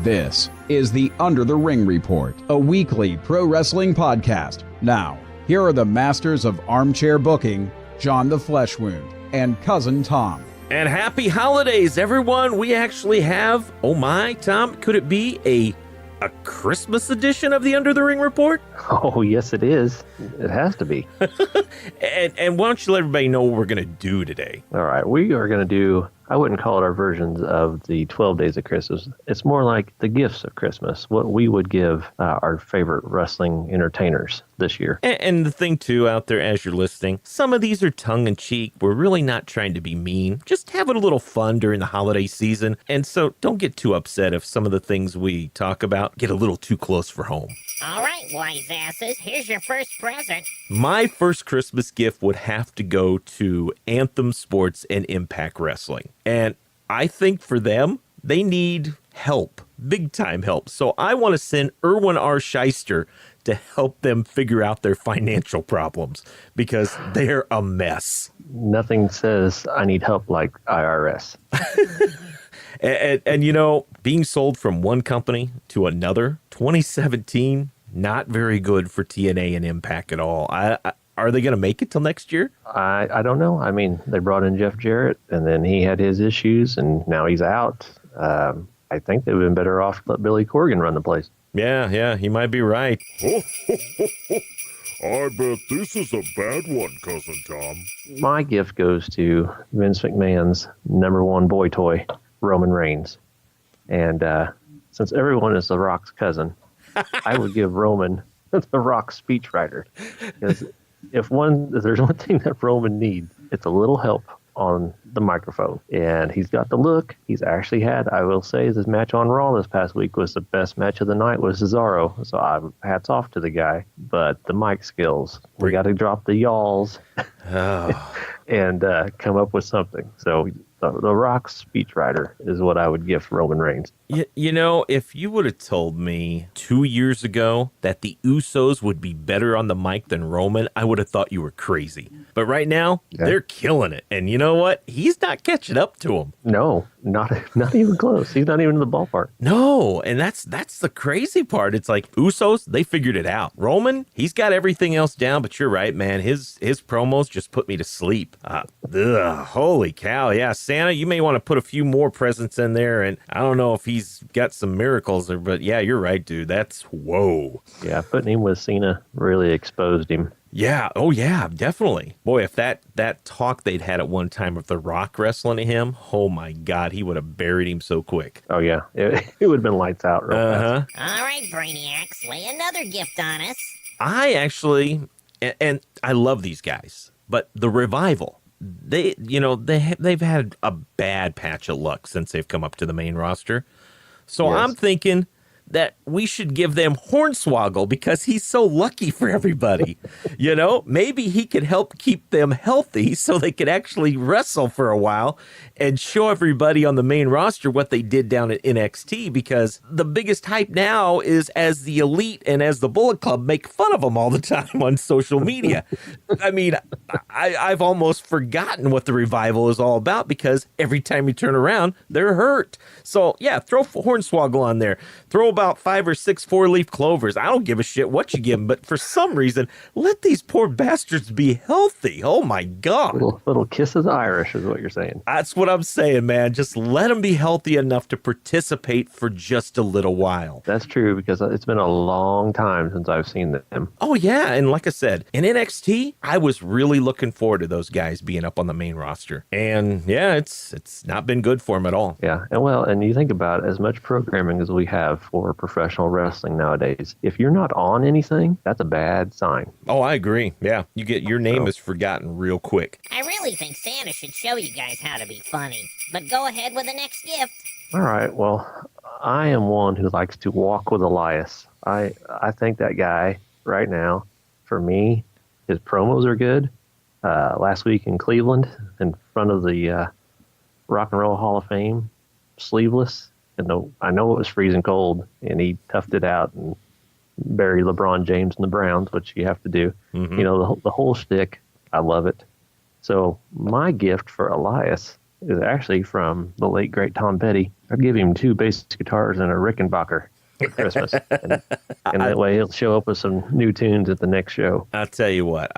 This is the Under the Ring Report, a weekly pro wrestling podcast. Now, here are the masters of armchair booking, John the Fleshwound and Cousin Tom. And happy holidays, everyone. We actually have, oh my, Tom, could it be a Christmas edition of the Under the Ring Report? Oh, yes, it is. It has to be. and why don't you let everybody know what we're going to do today? All right. We are going to do, I wouldn't call it our versions of the 12 Days of Christmas. It's more like the gifts of Christmas, what we would give our favorite wrestling entertainers this year. And the thing, too, out there as you're listening, some of these are tongue-in-cheek. We're really not trying to be mean. Just having a little fun during the holiday season. And so don't get too upset if some of the things we talk about get a little too close for home. All right, wise asses, here's your first present. My first Christmas gift would have to go to Anthem Sports and Impact Wrestling. And I think for them, they need help, big time help. So I want to send Erwin R. Shyster to help them figure out their financial problems because they're a mess. Nothing says I need help like IRS. And you know, being sold from one company to another, 2017, not very good for TNA and Impact at all. Are they going to make it till next year? I don't know. I mean, they brought in Jeff Jarrett, and then he had his issues, and now he's out. I think they've been better off to let Billy Corgan run the place. Yeah, he might be right. I bet this is a bad one, Cousin Tom. My gift goes to Vince McMahon's number one boy toy, Roman Reigns. And since everyone is The Rock's cousin, I would give Roman The Rock's speechwriter. Because if there's one thing that Roman needs, it's a little help on the microphone. And he's got the look. He's actually had, I will say, this match on Raw this past week was the best match of the night with Cesaro. So hats off to the guy. But the mic skills, we got to drop the y'alls and come up with something. So the Rock's speechwriter is what I would gift Roman Reigns. You know, if you would have told me 2 years ago that the Usos would be better on the mic than Roman, I would have thought you were crazy. But right now, they're killing it. And you know what? He's not catching up to them. No, not even close. He's not even in the ballpark. No, and that's the crazy part. It's like Usos, they figured it out. Roman, he's got everything else down, but you're right, man. His promos just put me to sleep. Holy cow. Yeah, Santa, you may want to put a few more presents in there, and I don't know if he's got some miracles there, but yeah, you're right, dude. That's whoa. Yeah, putting him with Cena really exposed him. Yeah, oh yeah, definitely. Boy, if that talk they'd had at one time of The Rock wrestling him, oh my God, he would have buried him so quick. Oh yeah, it would have been lights out real fast. All right, Brainiacs, lay another gift on us. I actually, and I love these guys, but the Revival, they've had a bad patch of luck since they've come up to the main roster. So yes. I'm thinking that we should give them Hornswoggle because he's so lucky for everybody. You know, maybe he could help keep them healthy so they could actually wrestle for a while and show everybody on the main roster what they did down at NXT, because the biggest hype now is as the Elite and as the Bullet Club make fun of them all the time on social media. I mean, I've almost forgotten what the Revival is all about because every time you turn around, they're hurt. So yeah, throw Hornswoggle on there. Throw about 5 or 6 4-leaf clovers. I don't give a shit what you give them, but for some reason, let these poor bastards be healthy. Oh my God. Little kisses Irish is what you're saying. That's what I'm saying, man. Just let them be healthy enough to participate for just a little while. That's true, because it's been a long time since I've seen them. Oh yeah, and like I said, in NXT, I was really looking forward to those guys being up on the main roster. And yeah, it's not been good for them at all. Yeah, and you think about it, as much programming as we have for professional wrestling nowadays, if you're not on anything, that's a bad sign. Oh, I agree. Yeah, your name is forgotten real quick. I really think Santa should show you guys how to be funny. But go ahead with the next gift. All right, well, I am one who likes to walk with Elias. I think that guy right now, for me, his promos are good. Last week in Cleveland, in front of the Rock and Roll Hall of Fame, sleeveless. And I know it was freezing cold, and he toughed it out and buried LeBron James and the Browns, which you have to do. Mm-hmm. You know, the whole shtick, I love it. So my gift for Elias is actually from the late, great Tom Petty. I'd give him 2 bass guitars and a Rickenbacker for Christmas. And that way he'll show up with some new tunes at the next show. I'll tell you what,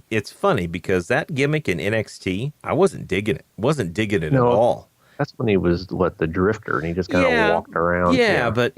it's funny because that gimmick in NXT, I wasn't digging it. Wasn't digging it at all. That's when he was, the drifter, and he just kind of walked around. Yeah, but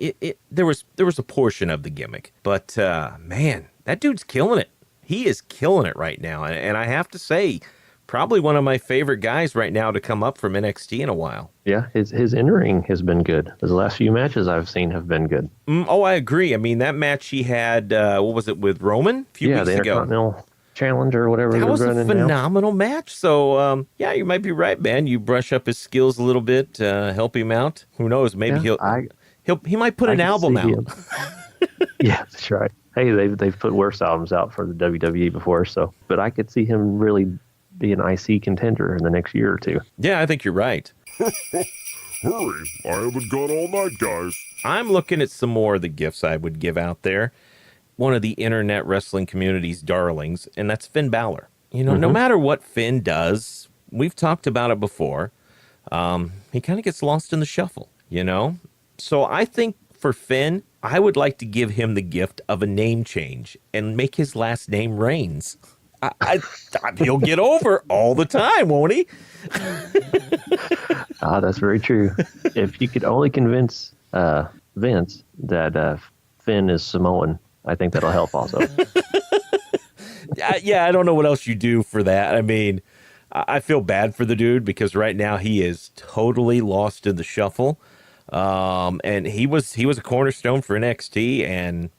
there was a portion of the gimmick. But, man, that dude's killing it. He is killing it right now. And I have to say, probably one of my favorite guys right now to come up from NXT in a while. Yeah, his in-ring has been good. The last few matches I've seen have been good. I agree. I mean, that match he had, what was it, with Roman a few weeks the ago? Intercontinental Challenge or whatever. That was a phenomenal match. So, you might be right, man. You brush up his skills a little bit, help him out. Who knows? Maybe he might put an album out. Yeah, that's right. Hey, they've put worse albums out for the WWE before, but I could see him really be an IC contender in the next year or two. Yeah, I think you're right. Hurry, I haven't got all night, guys. I'm looking at some more of the gifts I would give out there. One of the internet wrestling community's darlings, and that's Finn Balor. No matter what Finn does, we've talked about it before, he kind of gets lost in the shuffle, So I think for Finn, I would like to give him the gift of a name change and make his last name Reigns. He'll get over all the time, won't he? That's very true. If you could only convince Vince that Finn is Samoan, I think that'll help also. I don't know what else you do for that. I mean, I feel bad for the dude because right now he is totally lost in the shuffle. And he was a cornerstone for NXT, and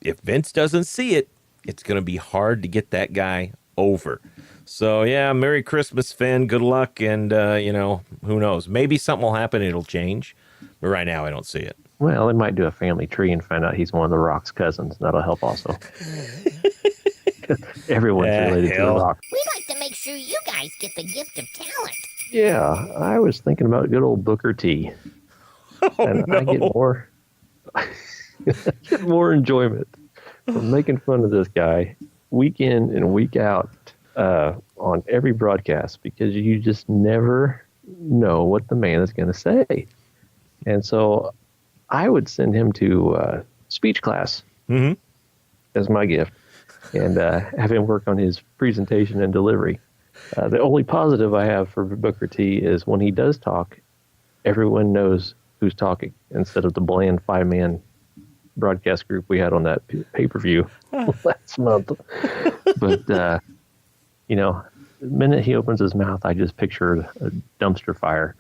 if Vince doesn't see it, it's going to be hard to get that guy over. So, yeah, Merry Christmas, Finn. Good luck. And, who knows? Maybe something will happen. It'll change. But right now, I don't see it. Well, they might do a family tree and find out he's one of The Rock's cousins. That'll help also. Everyone's related to The Rock. We'd like to make sure you guys get the gift of talent. Yeah, I was thinking about good old Booker T. I get more enjoyment from making fun of this guy week in and week out on every broadcast because you just never know what the man is going to say. And so I would send him to speech class as my gift and have him work on his presentation and delivery. The only positive I have for Booker T is when he does talk, everyone knows who's talking instead of the bland 5-man broadcast group we had on that pay-per-view last month. But, the minute he opens his mouth, I just picture a dumpster fire.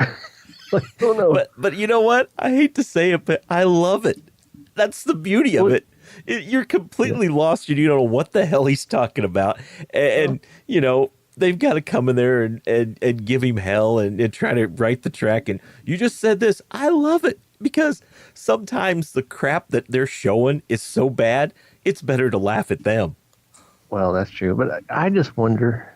Oh, no. But you know what? I hate to say it, but I love it. That's the beauty of it. You're completely lost. You don't know what the hell he's talking about. And they've got to come in there and give him hell and try to write the track. And you just said this. I love it because sometimes the crap that they're showing is so bad, it's better to laugh at them. Well, that's true. But I just wonder,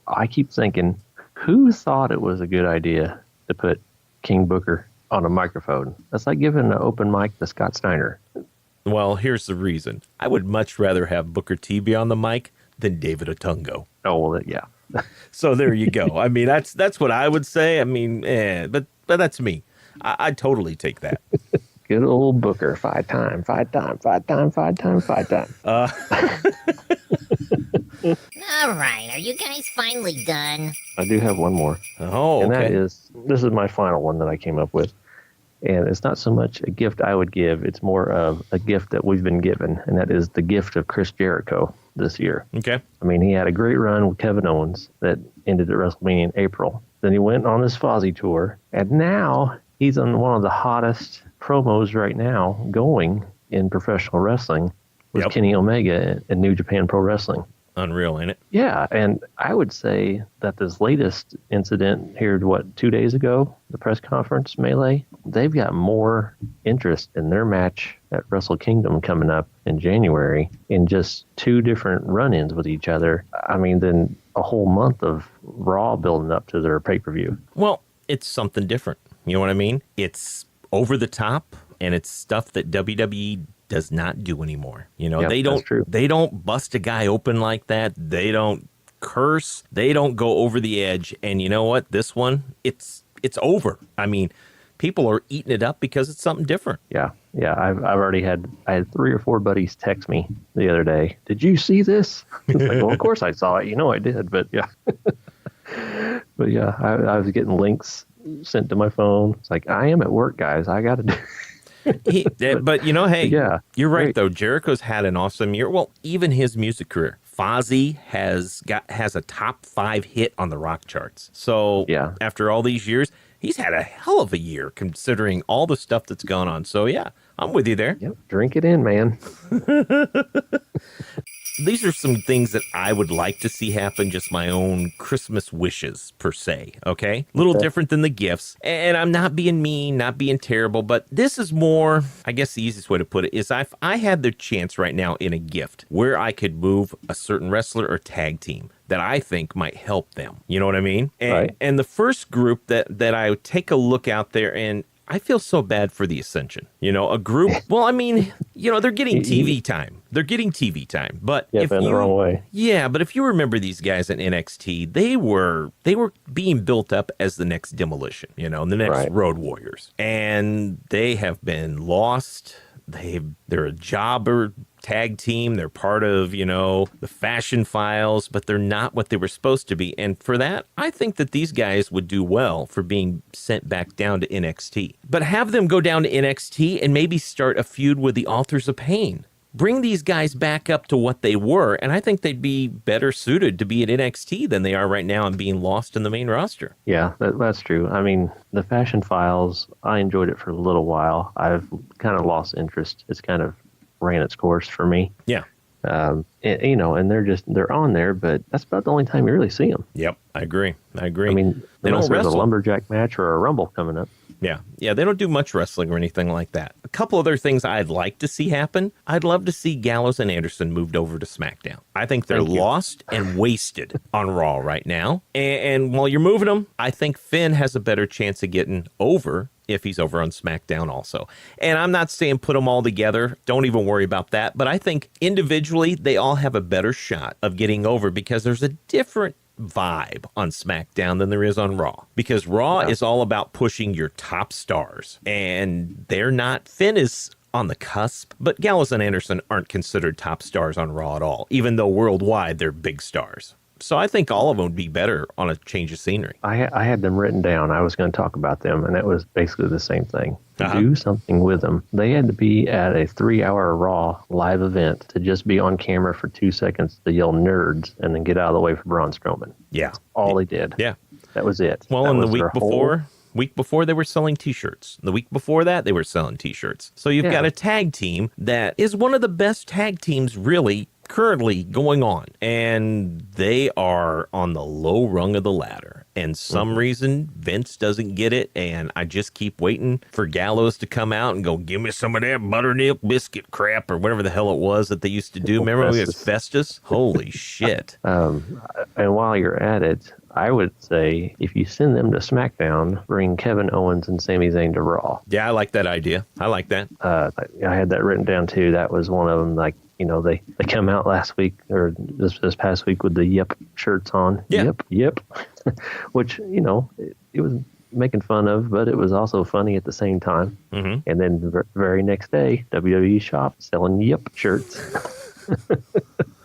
I keep thinking, who thought it was a good idea to put King Booker on a microphone? That's like giving an open mic to Scott Steiner. Well, here's the reason. I would much rather have Booker T be on the mic than David Otungo. Oh, well, yeah. So there you go. I mean, that's what I would say. I mean, but that's me. I'd totally take that. Good old Booker, 5-time. All right, are you guys finally done? I do have one more. Oh, okay. And this is my final one that I came up with. And it's not so much a gift I would give, it's more of a gift that we've been given, and that is the gift of Chris Jericho this year. Okay. I mean, he had a great run with Kevin Owens that ended at WrestleMania in April. Then he went on his Fozzy tour, and now he's on one of the hottest promos right now going in professional wrestling with Kenny Omega in New Japan Pro Wrestling. Unreal, ain't it? Yeah, and I would say that this latest incident here, 2 days ago, the press conference, Melee, they've got more interest in their match at Wrestle Kingdom coming up in January in just 2 different run-ins with each other. I mean, than a whole month of Raw building up to their pay-per-view. Well, it's something different. You know what I mean? It's over the top, and it's stuff that WWE does not do anymore. They don't bust a guy open like that. They don't curse. They don't go over the edge. And you know what? This one, it's over. I mean, people are eating it up because it's something different. Yeah. I had 3 or 4 buddies text me the other day. Did you see this? It's like, well, of course I saw it. I did, but yeah. But yeah, I was getting links sent to my phone. It's like, I am at work, guys. I got to do. But hey, yeah, you're right great. though. Jericho's had an awesome year. Well, even his music career. Fozzy has a top 5 hit on the rock charts. So Yeah. after all these years, he's had a hell of a year considering all the stuff that's gone on. So yeah, I'm with you there. Yep. Drink it in, man. These are some things that I would like to see happen, just my own Christmas wishes, per se, okay? A little different than the gifts. And I'm not being mean, not being terrible, but this is more, I guess the easiest way to put it is if I had the chance right now in a gift where I could move a certain wrestler or tag team that I think might help them. You know what I mean? Right. And the first group that I would take a look out there, and I feel so bad for the Ascension. A group, well, I mean, they're getting TV time. They're getting TV time. But Yep, in the wrong way. Yeah, but if you remember these guys in NXT, they were being built up as the next Demolition, the next Right. Road Warriors. And they have been lost. They're a jobber tag team. They're part of, the Fashion Files, but they're not what they were supposed to be. And for that, I think that these guys would do well for being sent back down to NXT. But have them go down to NXT and maybe start a feud with the Authors of Pain. Bring these guys back up to what they were, and I think they'd be better suited to be at NXT than they are right now and being lost in the main roster. Yeah, that's true. I mean, the Fashion Files, I enjoyed it for a little while. I've kind of lost interest. It's kind of ran its course for me. Yeah. And they're on there, but that's about the only time you really see them. Yep, I agree. I mean, they unless don't there's a wrestle. lumberjack match or a rumble coming up. Yeah, they don't do much wrestling or anything like that. A couple other things I'd like to see happen. I'd love to see Gallows and Anderson moved over to SmackDown. I think they're lost and wasted on Raw right now. And while you're moving them, I think Finn has a better chance of getting over if he's over on SmackDown also. And I'm not saying put them all together. Don't even worry about that. But I think individually, they all have a better shot of getting over because there's a different vibe on SmackDown than there is on Raw, because Raw is all about pushing your top stars, and they're not. Finn is on the cusp, but Gallows and Anderson aren't considered top stars on Raw at all, even though worldwide they're big stars. So I think all of them would be better on a change of scenery. I had them written down. I was going to talk about them, and that was basically the same thing. To do something with them. They had to be at a 3-hour Raw live event to just be on camera for 2 seconds to yell nerds and then get out of the way for Braun Strowman. Yeah. That's all they did. Yeah. That was it. Well, that and was the their week before they were selling T-shirts. The week before that, they were selling T-shirts. So you've got a tag team that is one of the best tag teams really currently going on, and they are on the low rung of the ladder, and some reason Vince doesn't get it, and I just keep waiting for Gallows to come out and go, give me some of that buttermilk biscuit crap or whatever the hell it was that they used to do. Remember when it was Festus? Holy shit. And while you're at it, I would say if you send them to SmackDown, bring Kevin Owens and Sami Zayn to Raw. Yeah, I like that idea. I like that. I had that written down too. That was one of them. Like, they come out last week or this past week with the Yep shirts on. Yeah. Yep. Which, it was making fun of, but it was also funny at the same time. Mm-hmm. And then the very next day, WWE shop selling Yep shirts.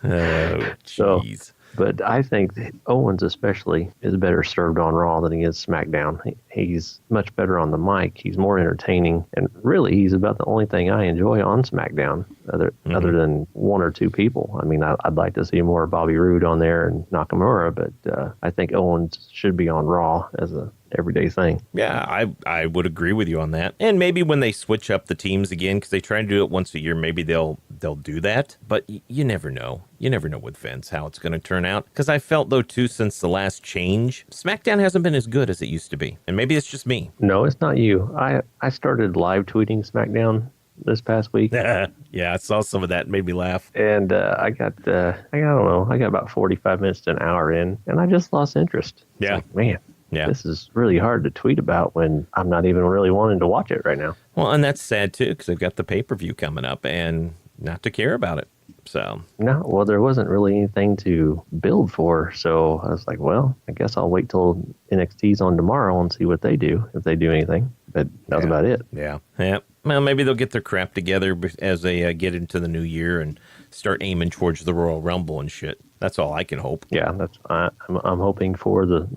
Oh, jeez. But I think that Owens especially is better served on Raw than he is SmackDown. He's much better on the mic. He's more entertaining. And really, he's about the only thing I enjoy on SmackDown other than one or two people. I mean, I'd like to see more Bobby Roode on there and Nakamura, but I think Owens should be on Raw as a everyday thing. Yeah, I would agree with you on that. And maybe when they switch up the teams again, because they try to do it once a year, maybe they'll do that. But you never know. You never know with Vince how it's going to turn out. Because I felt, though, too, since the last change, SmackDown hasn't been as good as it used to be. And maybe it's just me. No, it's not you. I started live tweeting SmackDown this past week. Yeah, I saw some of that. It made me laugh. And I got about 45 minutes to an hour in, and I just lost interest. Yeah. It's like, man. Yeah. This is really hard to tweet about when I'm not even really wanting to watch it right now. Well, and that's sad, too, because they've got the pay-per-view coming up and not to care about it. So no, well, there wasn't really anything to build for. So I was like, well, I guess I'll wait till NXT's on tomorrow and see what they do, if they do anything. but that was about it. Yeah. Well, maybe they'll get their crap together as they get into the new year and start aiming towards the Royal Rumble and shit. That's all I can hope. Yeah, I'm hoping for the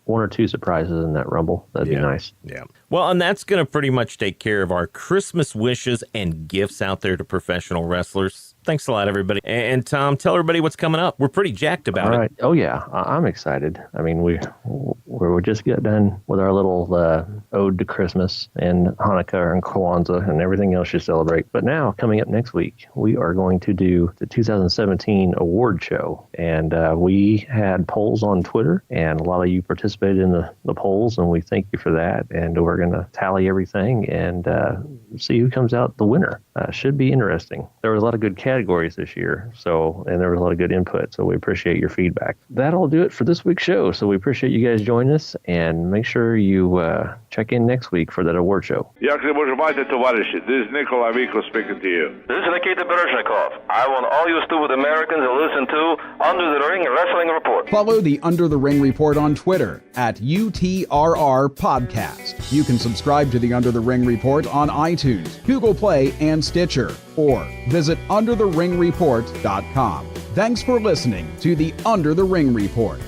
1 or 2 surprises in that Rumble. That'd be nice. Yeah. Well, and that's going to pretty much take care of our Christmas wishes and gifts out there to professional wrestlers. Thanks a lot, everybody. And Tom, tell everybody what's coming up. We're pretty jacked about it. All right. Oh, yeah. I'm excited. I mean, we just got done with our little ode to Christmas and Hanukkah and Kwanzaa and everything else you celebrate. But now, coming up next week, we are going to do the 2017 award show. And we had polls on Twitter, and a lot of you participated in the polls, and we thank you for that. And we're going to tally everything and see who comes out the winner. Should be interesting. There was a lot of good categories this year, and there was a lot of good input, so we appreciate your feedback. That'll do it for this week's show, so we appreciate you guys joining us, and make sure you check in next week for that award show. This is Nikolai Viko speaking to you. This is Nikita Berezhnikov. I want all you stupid Americans to listen to Under the Ring Wrestling Report. Follow the Under the Ring Report on Twitter at UTRR Podcast. You can subscribe to the Under the Ring Report on iTunes, Google Play, and Stitcher, or visit undertheringreport.com. Thanks for listening to the Under the Ring Report.